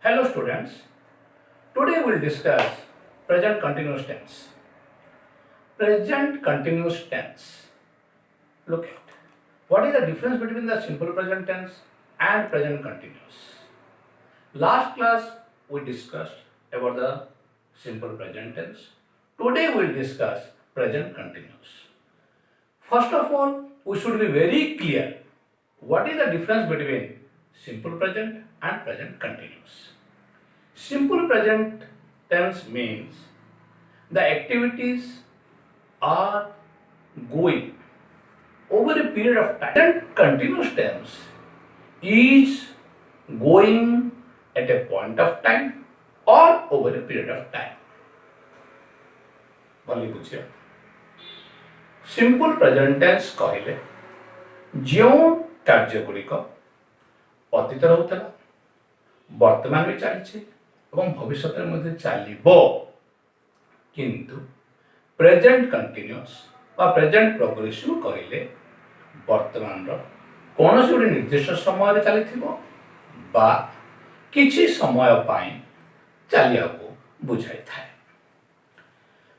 Hello students, today we will discuss present continuous tense. Present continuous tense. Look at what is the difference between the simple present tense and present continuous. Last class we discussed about the simple present tense. Today we will discuss present continuous. First of all, we should be very clear what is the difference between simple present and present continuous. Simple present tense means the activities are going over a period of time. Present continuous tense is going at a point of time or over a period of time. भली बुझिए simple present tense कहले जो कार्य गुड़िक अतीत होता वर्तमान में चली भविष्य में चलो किंतु प्रेजेंट कंटिन्यूअस प्रेजेंट प्रोग्रेसिव कहले वर्तमान कौन से गोटे निर्दिष्ट समय चली किसी समय चलिया को बुझाई था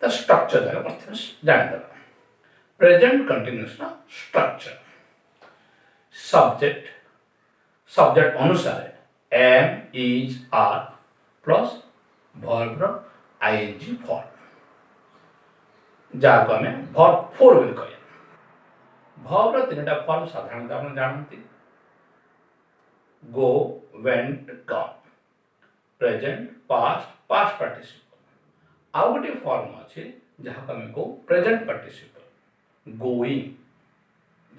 स्ट्रक्चर जगह प्रथम जानद present continuous structure subject subject अनुसार am is are plus verb ING form जहाँ को आम वर्ब फोर बोली कह वर्ब तीन टा फॉर्म साधारणतः आप जानते go went gone present past past participle आउ गोटे फॉर्म अच्छे जहाँ को आम को प्रेजेंट पार्टिसिपल गोइंग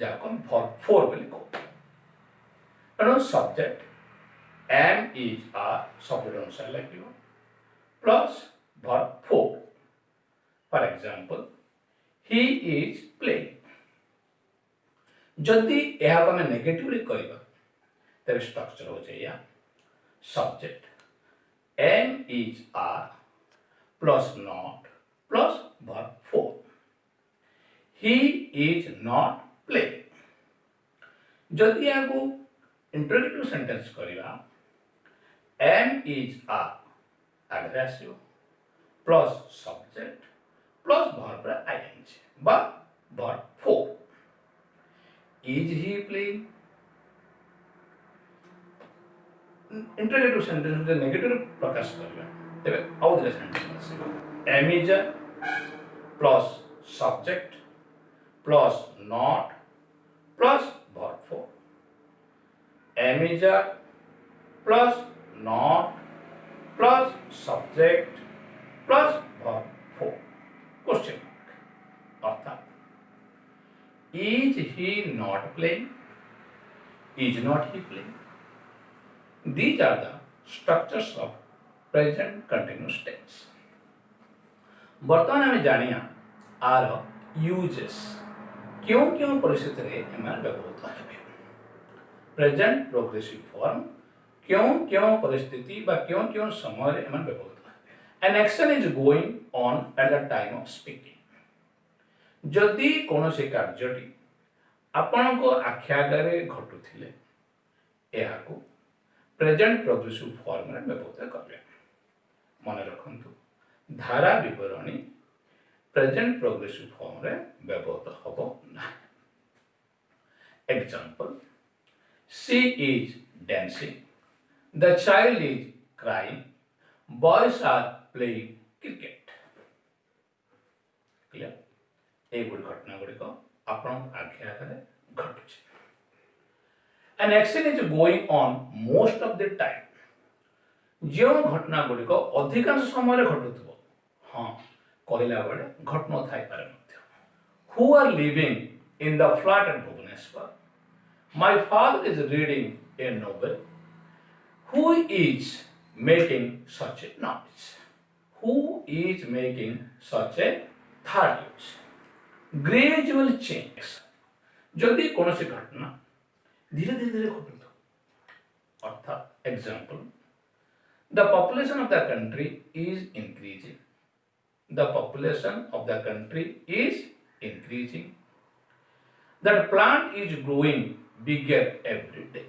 जहाँ को वर्ब फोर बोली कह तेणु subject am is are subject अनुसार लगे plus verb four for example he is playing जदि यह आम नेगेटिवली कहवा तेरे स्ट्रक्चर हो जाए subject am is are plus not plus verb four he is not playing जदि आपको इंटरोगेटिव सेंटेंस करवा एम इज आर आगे आसो plus subject plus verb ING बा verb four is he playing interrogative sentence negative प्रकाश करवा तेरे आउ दिले sentence am is plus subject plus not plus verb four am is plus not plus subject plus verb four question mark अर्थात is he not playing is not he playing these are the structures of present continuous tense वर्तमान आम जानिया are uses क्यों क्यों परिस्थिति में व्यवहृत है present progressive form क्यों क्यों परिस्थिति बा क्यों क्यों समय व्यवहृत है an action is going on at the time of speaking जदि कौन से कार्यटी आपण को आखि आगे घटुले यह प्रेजेंट प्रोग्रेसिव फॉर्म में व्यवहृत करें मन रखु धारा विवरणी प्रेजेंट प्रोग्रेसिव फॉर्म में व्यवहृत हम ना example she is dancing the child is crying boys are playing cricket clear a good घटना गुड़िक आपण आखि आगे घटुଛି an action is going on most of the time जो घटना गुड़िक अधिकांश समय घटुथिबो हां कहला बेले घटना थाई पारे मध्य who are living in the flat at Bhubaneswar my father is reading a novel who is making such a noise who is making such a third use gradual change जदि कौन सी घटना धीरे धीरे धीरे घटुत अर्थात example the population of the country is increasing the population of the country is increasing that plant is growing bigger every day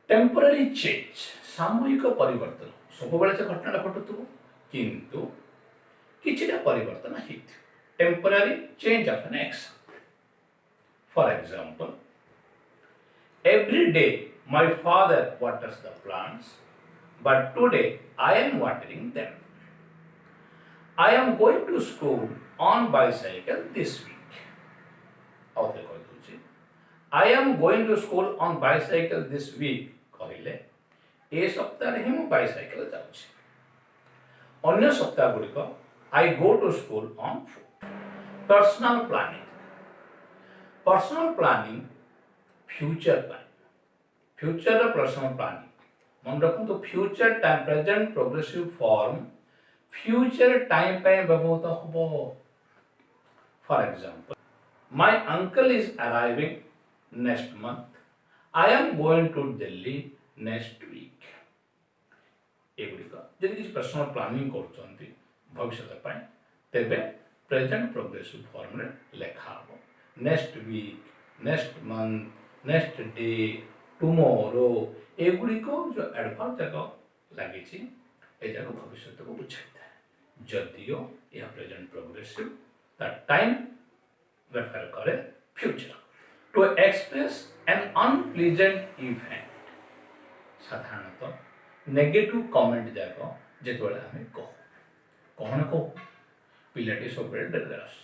temporary change सामूहिक परिवर्तन सब बेले से घटना घटुव किंतु किछिटा परिवर्तन होती temporary change of an action for example every day my father waters the plants but today I am watering them. I am going to school on bicycle this week. आउथे कहि दोछि I am going to school on bicycle this week कहिले ए सप्ताह रे हम bicycle जाउछि अन्य सप्ताह गुड़िक I go to school on foot. Personal planning future plan future personal planning मन रखु तो future time present progressive form future time पे व्यवहृत होबो for example my uncle is arriving next month I am going to Delhi next week एगुड़िक जदि किसी personal planning करछंती भविष्य पाए तेबे प्रेजेंट प्रोग्रेसिव फॉर्म रे लेखा हो next week next month next day tomorrow एगुड़िक जो एडवर्ब जाक लगी जाक भविष्य को बुझाई था जदियो यह प्रेजेंट प्रोग्रेसिव टाइम रेफर करे future to express an unpleasant event साधारणतः नेगेटिव कमेंट जाक जो आम कह कौन कह पिलाटी सब डेरे आस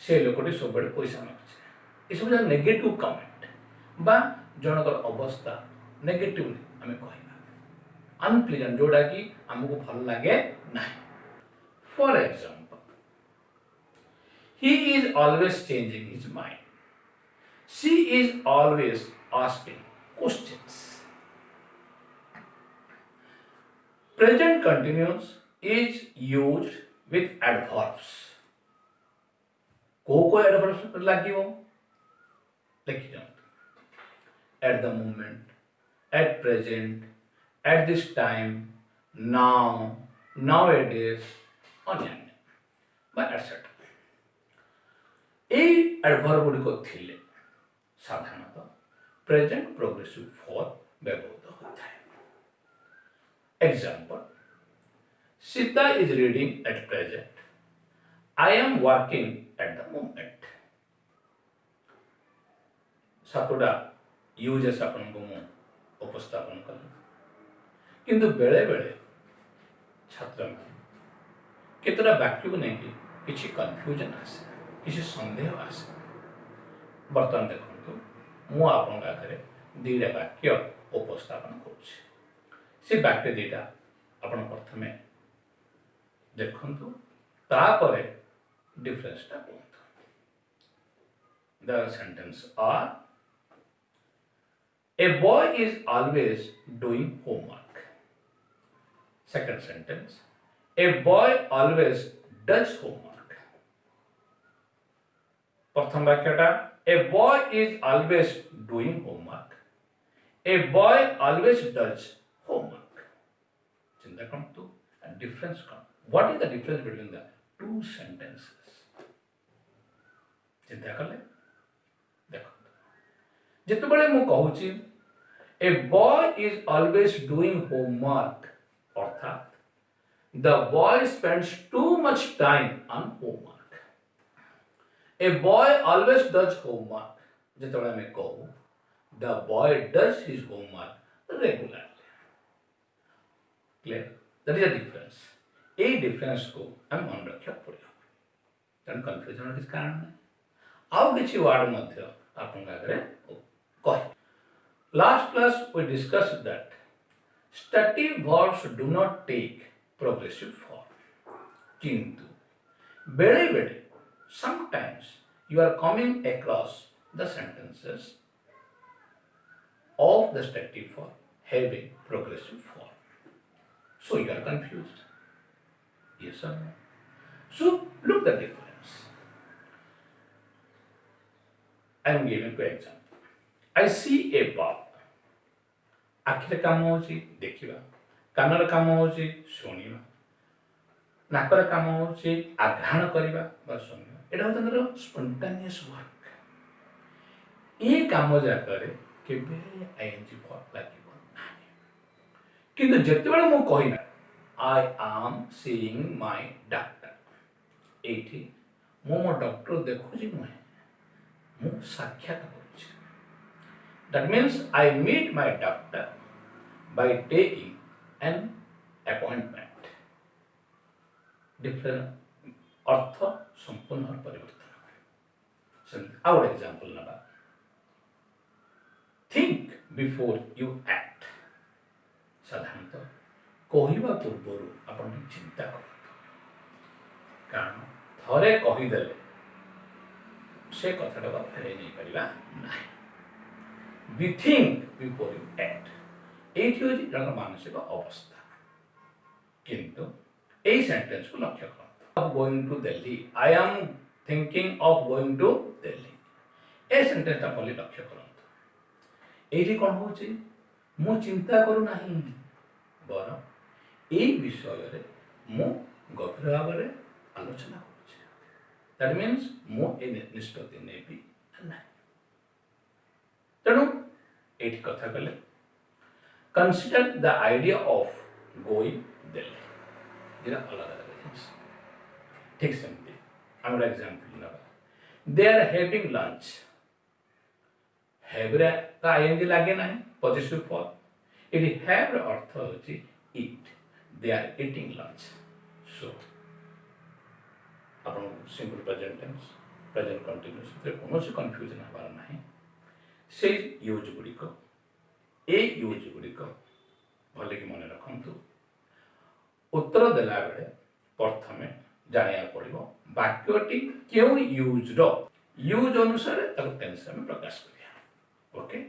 लोकटी सब पैसा मांगे ये सब नेगेटिव कमेंट बा जनकर अवस्था नेगेटिव आम कह अनप्लीजेंट जोड़ा कि आमको भल लगे ना for example he is always changing his mind she is always asking questions present continuous is used with adverbs को एडवर्ब्स लागिवो लिखि दियंतु at the moment, at present, at this time, now, nowadays, अन्यान्य बा etc. এই adverb गुड़िक थिले साधारणतः present progressive form व्यवहृत होता है example Sita is reading at present I am working at the moment सातोटा यूजेस आपन को मु उपस्थापन कल किंतु बेले बेले छात्र केतरा वाक्य को नहीं किसी कन्फ्यूजन आसे किसी संदेह आसे बर्तमान देखो मु आपन आगे दीटा वाक्य उपस्थापन करुछि से वाक्य दीटा आपन प्रथमे देखंतु तापरे डिफरेंसटा कहंतु the sentence are A boy is always doing homework. Second sentence. A boy always does homework. प्रथम वाक्यटा A boy is always doing homework. A boy always does homework. चिंता कम तो difference come. What is the difference between the two sentences? चिंता कर ले. देखो. जितबेले मु कहूची a boy is always doing homework अर्थात the boy spends too much time on homework a boy always does homework जितबेले मैं कहूँ the boy does his homework regularly clear that is a difference a difference को हम मन रखा पड़े तेणु कन्फ्यूजन किसी कारण नहीं आउ किसी वर्ड मध्य आपन आगे कह Last class we discussed that stative verbs do not take progressive form. Kintu bele bele sometimes you are coming across the sentences of the stative form having progressive form. So you are confused. Yes or no? So look the difference. I am giving two examples. I see a bulb. आखिरे काम होची देखिबा corner काम होची सुनिबा नाकर काम होची आघ्राण करिबा बा सुनिबा एटा होतंकर spontaneous work ए काम जाकरे केबे आईएनजी फॉर्म लागो नाही किंतु जेतेबेले मु कहिना I am seeing my doctor एठी मो डॉक्टर देखुची नुहे मु साक्षात करूची that means I meet my doctor by taking an appointment different अर्थ संपूर्ण परिवर्तन आवर एग्जांपल नबा थिंक बिफोर यू एक्ट साधारणतः कहवा पूर्व आपण चिंता करते कारण थरे कहीदेले से कथाटा फेरे नहीं पारिबा नाही B think before you act एठी होची जन मानसिक अवस्था किंतु ए सेंटेंस को लक्ष्य करते going to Delhi I am thinking of going to Delhi a sentence ता पली लक्ष्य करते एठी कोन होची मु चिंता करू नाही बर ए विषय रे मु गभीर भाव रे आलोचना करूची दैट मीन्स मु ए निष्पत्ति नेबी नाही तणु एठी कथा कले consider the idea of going Delhi जेना अलग अलग थिंग्स ठीक सेमती हम एग्जांपल नबा they are having lunch have रे का आईएनजी लागे नाही पॉजिटिव फॉर्म इट हैव अर्थ होची eat they are eating lunch so अपन simple present tense present continuous रे कोनोसी कंफ्यूजन हबार नाही से यूज गुडी को ए यूज गुड़िक भले कि मन रखु उत्तर देला बेले प्रथमे जानिया पड़ो वाक्यटी क्यों यूज अनुसार टेंस में प्रकाश करिया ओके